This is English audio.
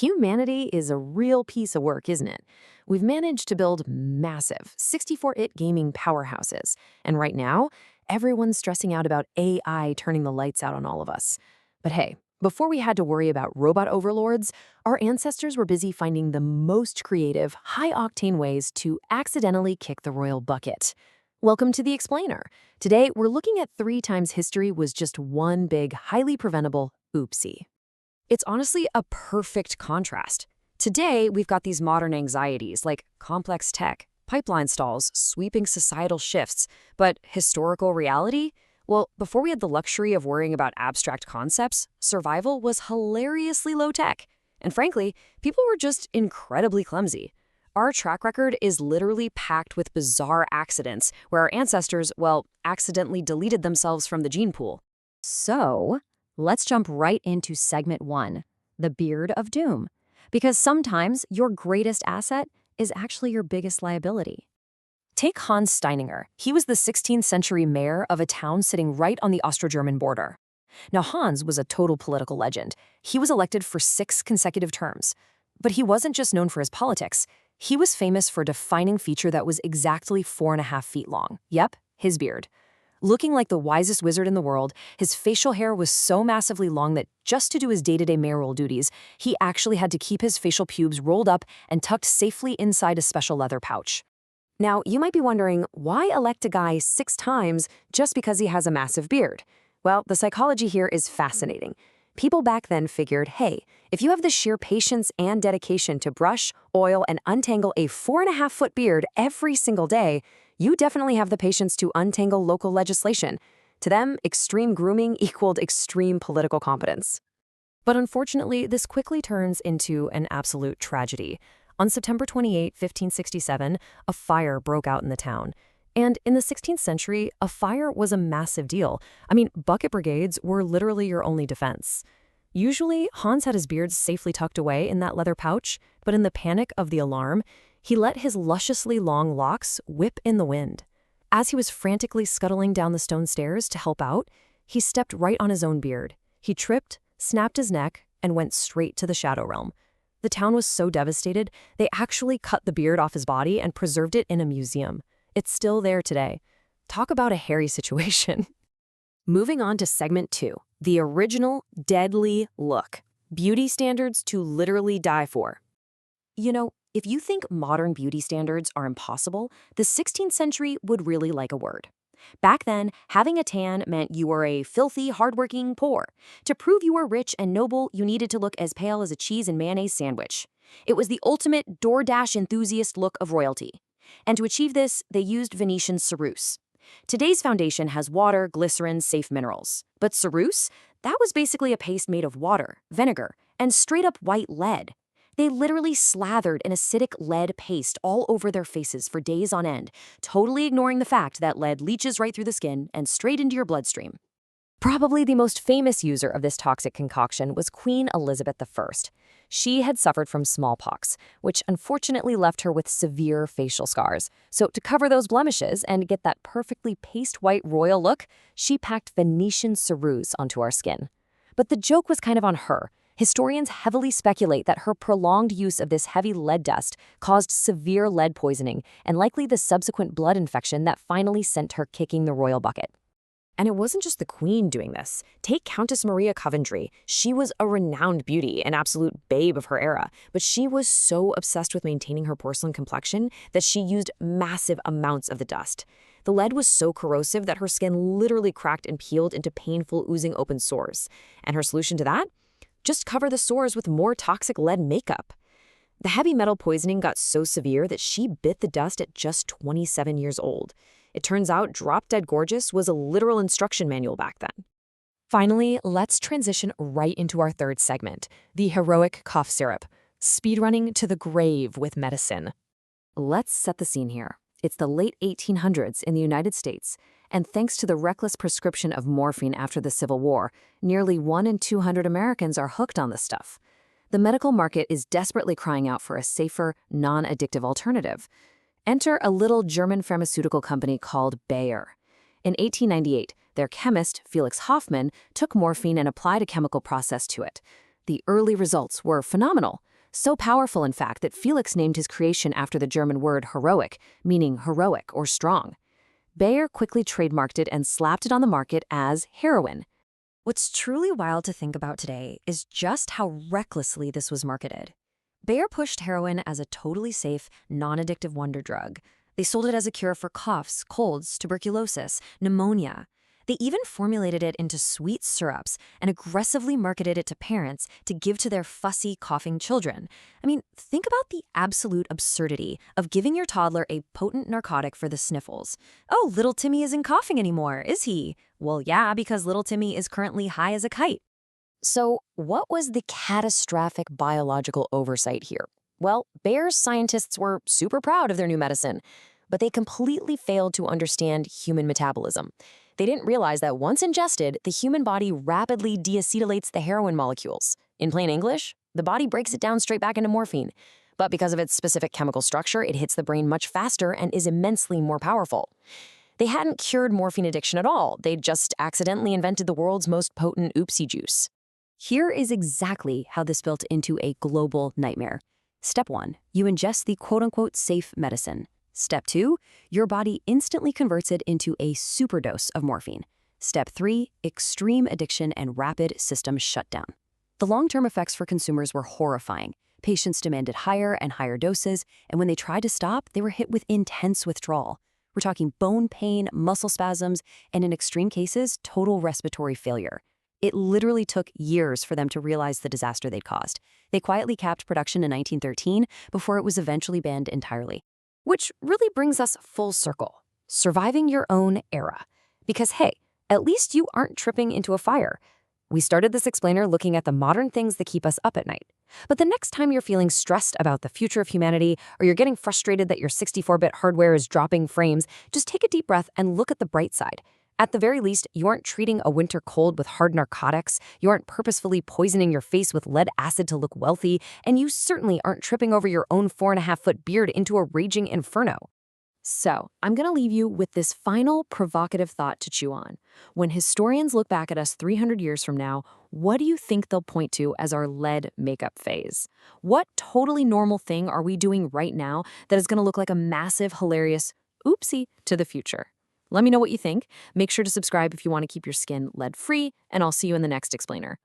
Humanity is a real piece of work, isn't it? We've managed to build massive 64-bit gaming powerhouses, and right now, everyone's stressing out about AI turning the lights out on all of us. But hey, before we had to worry about robot overlords, our ancestors were busy finding the most creative, high-octane ways to accidentally kick the royal bucket. Welcome to The Explainer. Today, we're looking at 3 times history was just one big, highly preventable oopsie. It's honestly a perfect contrast. Today, we've got these modern anxieties like complex tech, pipeline stalls, sweeping societal shifts, but historical reality? Well, before we had the luxury of worrying about abstract concepts, survival was hilariously low-tech. And frankly, people were just incredibly clumsy. Our track record is literally packed with bizarre accidents where our ancestors, well, accidentally deleted themselves from the gene pool. So, let's jump right into segment 1, the beard of doom. Because sometimes your greatest asset is actually your biggest liability. Take Hans Steininger. He was the 16th century mayor of a town sitting right on the Austro-German border. Now, Hans was a total political legend. He was elected for 6 consecutive terms. But he wasn't just known for his politics. He was famous for a defining feature that was exactly 4.5 feet long. Yep, his beard. Looking like the wisest wizard in the world, his facial hair was so massively long that just to do his day-to-day mayoral duties, he actually had to keep his facial pubes rolled up and tucked safely inside a special leather pouch. Now, you might be wondering, why elect a guy 6 times just because he has a massive beard? Well, the psychology here is fascinating. People back then figured, hey, if you have the sheer patience and dedication to brush, oil, and untangle a 4.5-foot beard every single day, you definitely have the patience to untangle local legislation. To them, extreme grooming equaled extreme political competence. But unfortunately, this quickly turns into an absolute tragedy. On September 28, 1567, a fire broke out in the town. And in the 16th century, a fire was a massive deal. I mean, bucket brigades were literally your only defense. Usually, Hans had his beard safely tucked away in that leather pouch, but in the panic of the alarm, he let his lusciously long locks whip in the wind. As he was frantically scuttling down the stone stairs to help out, he stepped right on his own beard. He tripped, snapped his neck, and went straight to the shadow realm. The town was so devastated, they actually cut the beard off his body and preserved it in a museum. It's still there today. Talk about a hairy situation. Moving on to segment 2, the original deadly look. Beauty standards to literally die for. You know, if you think modern beauty standards are impossible, the 16th century would really like a word. Back then, having a tan meant you were a filthy, hardworking poor. To prove you were rich and noble, you needed to look as pale as a cheese and mayonnaise sandwich. It was the ultimate DoorDash enthusiast look of royalty. And to achieve this, they used Venetian ceruse. Today's foundation has water, glycerin, safe minerals. But ceruse? That was basically a paste made of water, vinegar, and straight-up white lead. They literally slathered an acidic lead paste all over their faces for days on end, totally ignoring the fact that lead leaches right through the skin and straight into your bloodstream. Probably the most famous user of this toxic concoction was Queen Elizabeth I. She had suffered from smallpox, which unfortunately left her with severe facial scars. So to cover those blemishes and get that perfectly paste-white royal look, she packed Venetian ceruse onto our skin. But the joke was kind of on her. Historians heavily speculate that her prolonged use of this heavy lead dust caused severe lead poisoning and likely the subsequent blood infection that finally sent her kicking the royal bucket. And it wasn't just the queen doing this. Take Countess Maria Coventry. She was a renowned beauty, an absolute babe of her era, but she was so obsessed with maintaining her porcelain complexion that she used massive amounts of the dust. The lead was so corrosive that her skin literally cracked and peeled into painful, oozing open sores. And her solution to that? Just cover the sores with more toxic lead makeup. The heavy metal poisoning got so severe that she bit the dust at just 27 years old. It turns out Drop Dead Gorgeous was a literal instruction manual back then. Finally, let's transition right into our 3rd segment, the heroic cough syrup, speedrunning to the grave with medicine. Let's set the scene here. It's the late 1800s in the United States, and thanks to the reckless prescription of morphine after the Civil War, nearly 1 in 200 Americans are hooked on this stuff. The medical market is desperately crying out for a safer, non-addictive alternative. Enter a little German pharmaceutical company called Bayer. In 1898, their chemist, Felix Hoffmann, took morphine and applied a chemical process to it. The early results were phenomenal. So powerful, in fact, that Felix named his creation after the German word heroic, meaning heroic or strong. Bayer quickly trademarked it and slapped it on the market as heroin. What's truly wild to think about today is just how recklessly this was marketed. Bayer pushed heroin as a totally safe, non-addictive wonder drug. They sold it as a cure for coughs, colds, tuberculosis, pneumonia. They even formulated it into sweet syrups and aggressively marketed it to parents to give to their fussy, coughing children. I mean, think about the absolute absurdity of giving your toddler a potent narcotic for the sniffles. Oh, little Timmy isn't coughing anymore, is he? Well, yeah, because little Timmy is currently high as a kite. So, what was the catastrophic biological oversight here? Well, Bayer's scientists were super proud of their new medicine, but they completely failed to understand human metabolism. They didn't realize that once ingested, the human body rapidly deacetylates the heroin molecules. In plain English, the body breaks it down straight back into morphine. But because of its specific chemical structure, it hits the brain much faster and is immensely more powerful. They hadn't cured morphine addiction at all. They'd just accidentally invented the world's most potent oopsie juice. Here is exactly how this built into a global nightmare. Step 1, you ingest the quote-unquote safe medicine. Step 2, your body instantly converts it into a superdose of morphine. Step 3, extreme addiction and rapid system shutdown. The long-term effects for consumers were horrifying. Patients demanded higher and higher doses, and when they tried to stop, they were hit with intense withdrawal. We're talking bone pain, muscle spasms, and in extreme cases, total respiratory failure. It literally took years for them to realize the disaster they'd caused. They quietly capped production in 1913 before it was eventually banned entirely. Which really brings us full circle. Surviving your own era. Because hey, at least you aren't tripping into a fire. We started this explainer looking at the modern things that keep us up at night. But the next time you're feeling stressed about the future of humanity, or you're getting frustrated that your 64-bit hardware is dropping frames, just take a deep breath and look at the bright side. At the very least, you aren't treating a winter cold with hard narcotics, you aren't purposefully poisoning your face with lead acid to look wealthy, and you certainly aren't tripping over your own 4.5-foot beard into a raging inferno. So, I'm going to leave you with this final provocative thought to chew on. When historians look back at us 300 years from now, what do you think they'll point to as our lead makeup phase? What totally normal thing are we doing right now that is going to look like a massive, hilarious oopsie to the future? Let me know what you think. Make sure to subscribe if you want to keep your skin lead-free, and I'll see you in the next explainer.